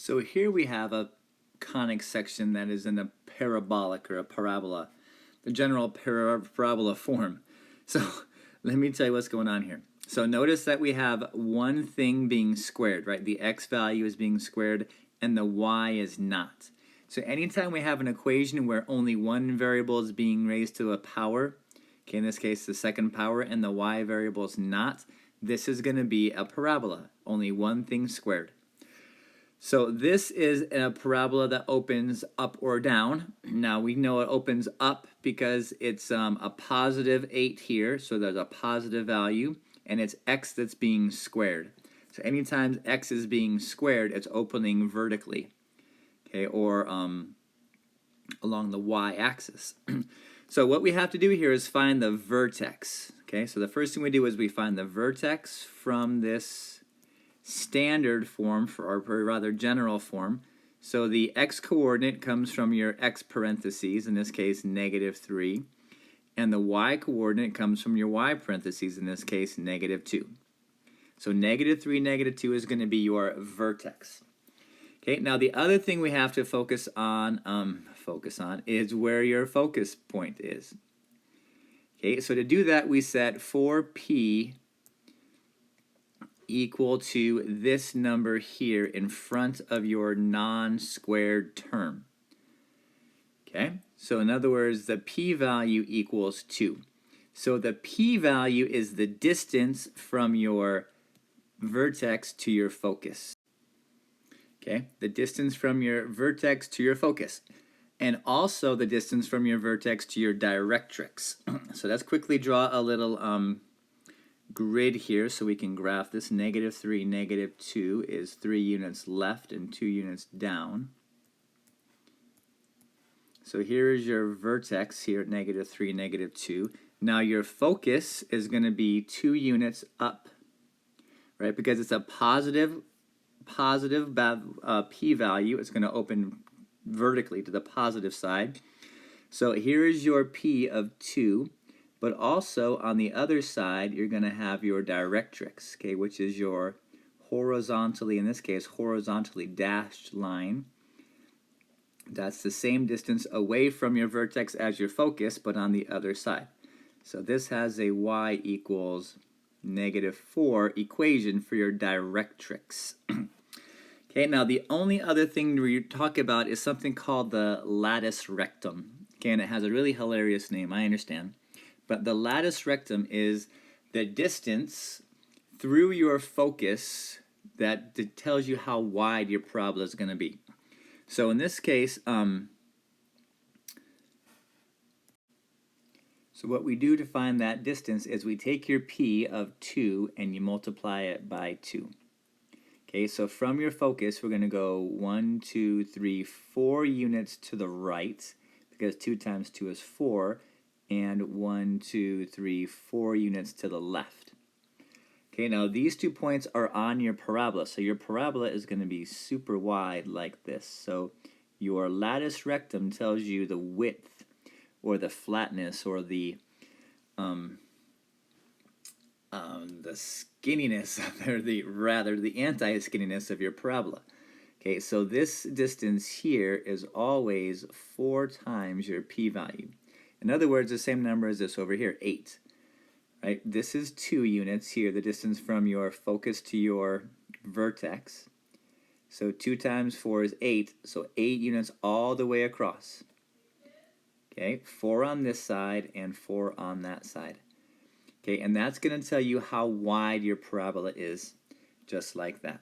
So here we have a conic section that is in a parabolic or a parabola, the general parabola form. So let me tell you what's going on here. So notice that we have one thing being squared, right? The x value is being squared and the y is not. So anytime we have an equation where only one variable is being raised to a power, okay, in this case the second power, and the y variable is not, this is going to be a parabola, only one thing squared. So this is a parabola that opens up or down. Now we know it opens up because it's a positive 8 here, so there's a positive value, and it's x that's being squared. So anytime x is being squared, it's opening vertically, okay, or along the y-axis. So what we have to do here is find the vertex. Okay, so the first thing we do is we find the vertex from this standard form, or rather general form. So the x-coordinate comes from your x parentheses, in this case -3, and the y-coordinate comes from your y parentheses, in this case -2. So -3, -2 is going to be your vertex. Okay, now the other thing we have to focus on is where your focus point is. Okay, so to do that we set 4p equal to this number here in front of your non-squared term. Okay, so in other words, the p-value equals 2. So the p-value is the distance from your vertex to your focus. Okay, the distance from your vertex to your focus. And also the distance from your vertex to your directrix. So let's quickly draw a little grid here so we can graph this. -3, -2 is 3 units left and 2 units down. So here is your vertex here at -3, -2. Now your focus is going to be 2 units up, right? Because it's a positive p-value. It's going to open vertically to the positive side. So here is your p of 2. But also on the other side, you're going to have your directrix, okay, which is your horizontally, in this case, horizontally dashed line. That's the same distance away from your vertex as your focus, but on the other side. So this has a y equals -4 equation for your directrix. Okay, now the only other thing we talk about is something called the lattice rectum. Okay, and it has a really hilarious name, I understand. But the lattice rectum is the distance through your focus that tells you how wide your parabola is going to be. So in this case, so what we do to find that distance is we take your p of 2 and you multiply it by 2. Okay, so from your focus, we're going to go 1, 2, 3, 4 units to the right, because 2 times 2 is 4. And 1, 2, 3, 4 units to the left. Okay, now these 2 points are on your parabola, so your parabola is going to be super wide like this. So your lattice rectum tells you the width, or the flatness, or the skinniness, or the anti-skinniness of your parabola. Okay, so this distance here is always 4 times your p-value. In other words, the same number as this over here, 8. Right? This is 2 units here, the distance from your focus to your vertex. So 2 times 4 is 8, so 8 units all the way across. Okay, 4 on this side and 4 on that side. Okay, and that's going to tell you how wide your parabola is, just like that.